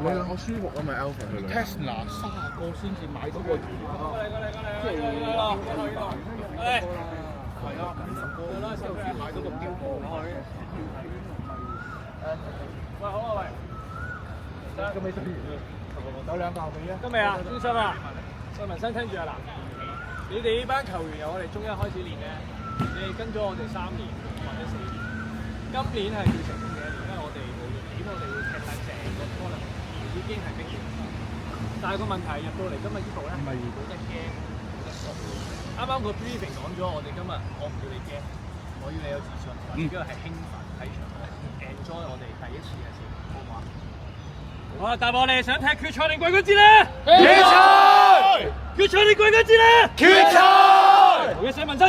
我舒服啊咪 Alpha 去旅行。 Tesla 30個先至買到個月，即係係啊，50個先買到個標貨。喂，好啊，喂。咁你有兩個後備啊？今日啊，專心啊，喂，文生聽住啊嗱，你哋呢班球員由我哋中一開始練咧，你哋跟咗我哋3年或者4年，今年係最成功嘅一年，因為我哋無論點我哋會踢晒成個 tournament，已經係逼完。但係個問題入到嚟今日呢度咧，冇得驚，冇得縮。啱啱個 briefing 講咗，我哋今日我唔要你驚，我要你有自信，或者係興奮喺場，enjoy 我哋第一次嘅事，好唔好啊？好啊！答我哋想踢決賽定季軍戰咧？決賽！決賽定季軍戰咧？決賽！好嘅，寫文生。